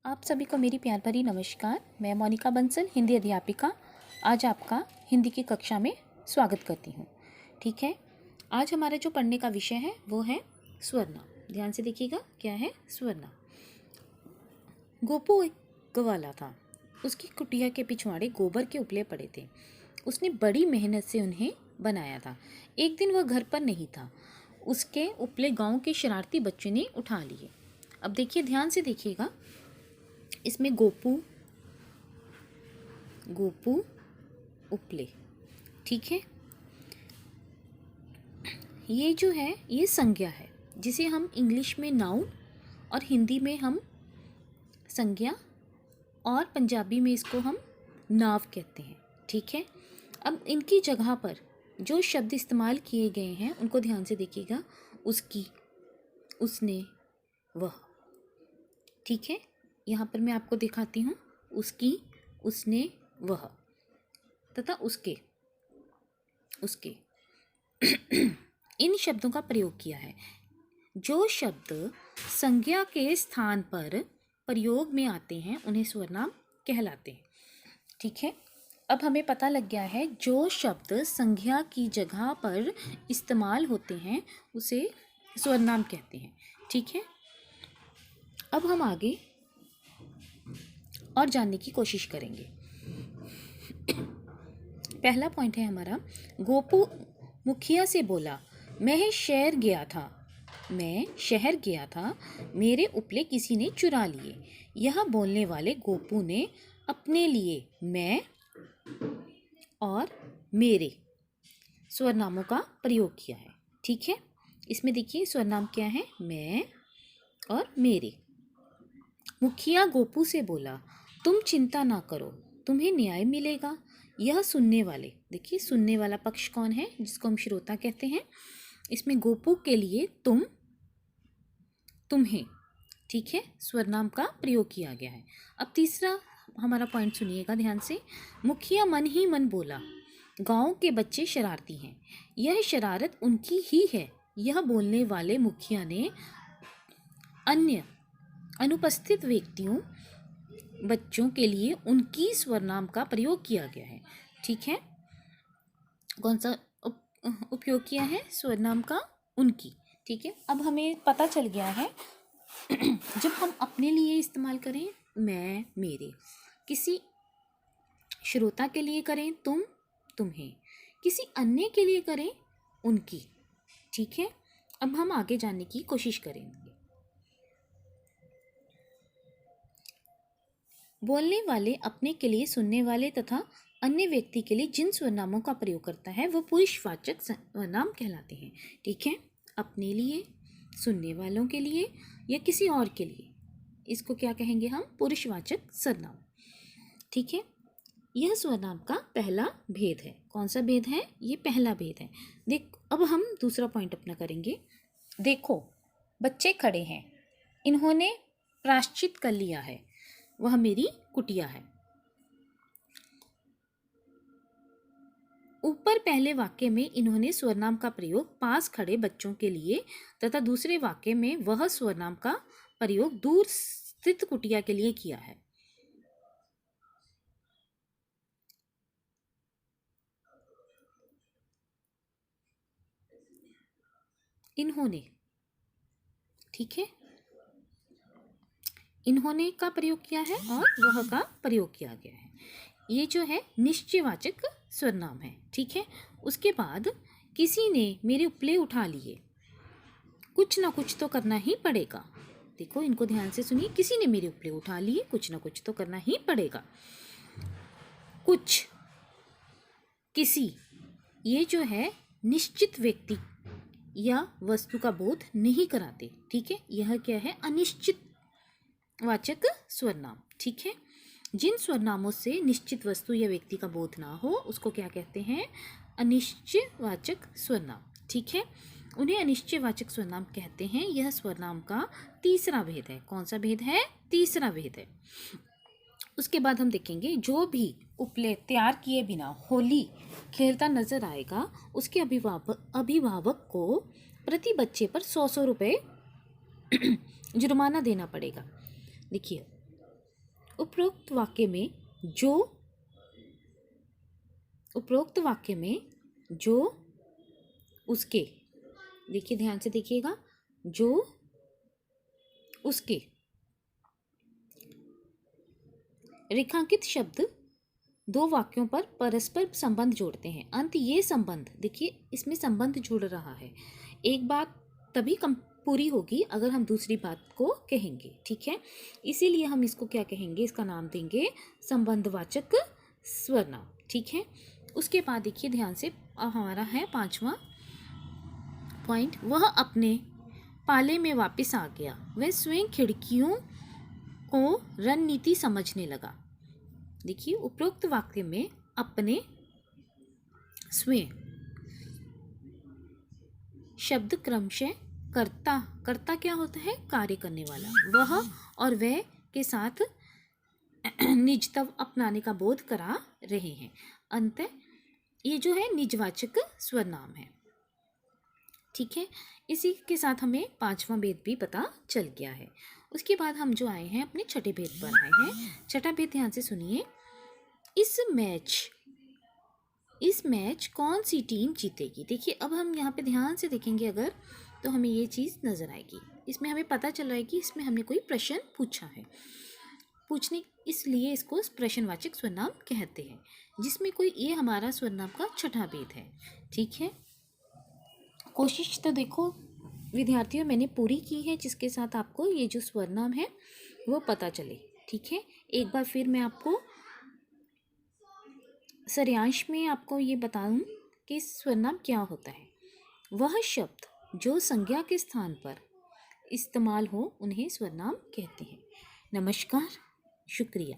आप सभी को मेरी प्यार भरी नमस्कार। मैं मोनिका बंसल, हिंदी अध्यापिका, आज आपका हिंदी की कक्षा में स्वागत करती हूँ। ठीक है, आज हमारा जो पढ़ने का विषय है वो है स्वरनाम। ध्यान से देखिएगा, क्या है स्वरनाम। गोपू एक ग्वाला था। उसकी कुटिया के पिछवाड़े गोबर के उपले पड़े थे। उसने बड़ी मेहनत से उन्हें बनाया था। एक दिन वह घर पर नहीं था। उसके उपले गांव के शरारती बच्चों ने उठा लिए। अब देखिए, ध्यान से देखिएगा, इसमें गोपू गोपू उपले, ठीक है। ये जो है ये संज्ञा है, जिसे हम इंग्लिश में नाउन और हिंदी में हम संज्ञा और पंजाबी में इसको हम नाव कहते हैं, ठीक है। अब इनकी जगह पर जो शब्द इस्तेमाल किए गए हैं उनको ध्यान से देखिएगा। उसकी, उसने, वह, ठीक है। यहाँ पर मैं आपको दिखाती हूँ। उसकी, उसने, वह तथा उसके, उसके इन शब्दों का प्रयोग किया है। जो शब्द संज्ञा के स्थान पर प्रयोग में आते हैं उन्हें स्वरनाम कहलाते हैं, ठीक है। अब हमें पता लग गया है जो शब्द संज्ञा की जगह पर इस्तेमाल होते हैं उसे स्वरनाम कहते हैं, ठीक है। अब हम आगे और जानने की कोशिश करेंगे। पहला पॉइंट है हमारा, गोपू मुखिया से बोला, मैं शहर गया था, मैं शहर गया था, मेरे उपले किसी ने चुरा लिए। यह बोलने वाले गोपू ने अपने लिए मैं और मेरे स्वरनामों का प्रयोग किया है, ठीक है। इसमें देखिए स्वरनाम क्या है, मैं और मेरे। मुखिया गोपू से बोला, तुम चिंता ना करो, तुम्हें न्याय मिलेगा। यह सुनने वाले, देखिए सुनने वाला पक्ष कौन है, जिसको हम श्रोता कहते हैं। इसमें गोपू के लिए तुम, तुम्हें, ठीक है, स्वरनाम का प्रयोग किया गया है। अब तीसरा हमारा पॉइंट सुनिएगा ध्यान से। मुखिया मन ही मन बोला, गांव के बच्चे शरारती हैं, यह शरारत उनकी ही है। यह बोलने वाले मुखिया ने अन्य अनुपस्थित व्यक्तियों, बच्चों के लिए उनकी स्वरनाम का प्रयोग किया गया है, ठीक है। कौन सा उपयोग किया है स्वरनाम का, उनकी, ठीक है। अब हमें पता चल गया है जब हम अपने लिए इस्तेमाल करें मैं, मेरे, किसी श्रोता के लिए करें तुम, तुम्हें, किसी अन्य के लिए करें उनकी, ठीक है। अब हम आगे जानने की कोशिश करेंगे। बोलने वाले अपने के लिए, सुनने वाले तथा अन्य व्यक्ति के लिए जिन स्वरनामों का प्रयोग करता है वह पुरुषवाचक स्वरनाम कहलाते हैं, ठीक है। अपने लिए, सुनने वालों के लिए या किसी और के लिए, इसको क्या कहेंगे हम, पुरुषवाचक सर्वनाम, ठीक है। यह स्वरनाम का पहला भेद है। कौन सा भेद है, ये पहला भेद है। देख, अब हम दूसरा पॉइंट अपना करेंगे। देखो, बच्चे खड़े हैं, इन्होंने प्रायश्चित कर लिया है, वह मेरी कुटिया है। ऊपर पहले वाक्य में इन्होंने स्वरनाम का प्रयोग पास खड़े बच्चों के लिए तथा दूसरे वाक्य में वह स्वरनाम का प्रयोग दूर स्थित कुटिया के लिए किया है। इन्होंने, ठीक है, इन्होंने का प्रयोग किया है और वह का प्रयोग किया गया है। ये जो है निश्चयवाचक स्वरनाम है, ठीक है। उसके बाद किसी ने मेरे उपले उठा लिए, कुछ ना कुछ तो करना ही पड़ेगा। देखो, इनको ध्यान से सुनिए, किसी ने मेरे उपले उठा लिए, कुछ ना कुछ तो करना ही पड़ेगा। कुछ, किसी, ये जो है निश्चित व्यक्ति या वस्तु का बोध नहीं कराते, ठीक है। यह क्या है, अनिश्चित वाचक स्वरनाम, ठीक है। जिन स्वरनामों से निश्चित वस्तु या व्यक्ति का बोध ना हो उसको क्या कहते हैं, अनिश्चयवाचक स्वरनाम, ठीक है। उन्हें अनिश्चयवाचक स्वरनाम कहते हैं। यह स्वरनाम का तीसरा भेद है। कौन सा भेद है, तीसरा भेद है। उसके बाद हम देखेंगे, जो भी उपले तैयार किए बिना होली खेलता नजर आएगा उसके अभिभावक को प्रति बच्चे पर 100 रुपये जुर्माना देना पड़ेगा। देखिए, उपरोक्त वाक्य में जो उसके, देखिए ध्यान से देखिएगा, जो उसके रेखांकित शब्द दो वाक्यों पर परस्पर संबंध जोड़ते हैं। अंत ये संबंध, देखिए इसमें संबंध जुड़ रहा है। एक बात तभी पूरी होगी अगर हम दूसरी बात को कहेंगे, ठीक है। इसीलिए हम इसको क्या कहेंगे, इसका नाम देंगे संबंधवाचक स्वरनाम, ठीक है। उसके बाद देखिए ध्यान से, हमारा है 5वां पॉइंट, वह अपने पाले में वापस आ गया। वह स्वयं खिड़कियों को रणनीति समझने लगा। देखिए उपरोक्त वाक्य में अपने स्वयं शब्द क्रमशः कर्ता क्या होता है, कार्य करने वाला, वह और वह के साथ निजत्व अपनाने का बोध करा रहे हैं। अंत ये जो है निजवाचक स्वरनाम है, ठीक है। इसी के साथ हमें 5वां भेद भी पता चल गया है। उसके बाद हम जो आए हैं अपने छठे भेद पर आए हैं। छठा भेद ध्यान से सुनिए। इस मैच कौन सी टीम जीतेगी। देखिए अब हम यहाँ पे ध्यान से देखेंगे अगर, तो हमें ये चीज़ नज़र आएगी। इसमें हमें पता चल रहा है कि इसमें हमने कोई प्रश्न पूछा है, इसलिए इसको प्रश्नवाचक स्वरनाम कहते हैं, जिसमें कोई, ये हमारा स्वरनाम का छठा भेद है, ठीक है। कोशिश तो देखो विद्यार्थियों मैंने पूरी की है, जिसके साथ आपको ये जो स्वरनाम है वो पता चले, ठीक है। एक बार फिर मैं आपको सारांश में आपको ये बताऊं कि स्वरनाम क्या होता है। वह शब्द जो संज्ञा के स्थान पर इस्तेमाल हो उन्हें स्वरनाम कहते हैं। नमस्कार, शुक्रिया।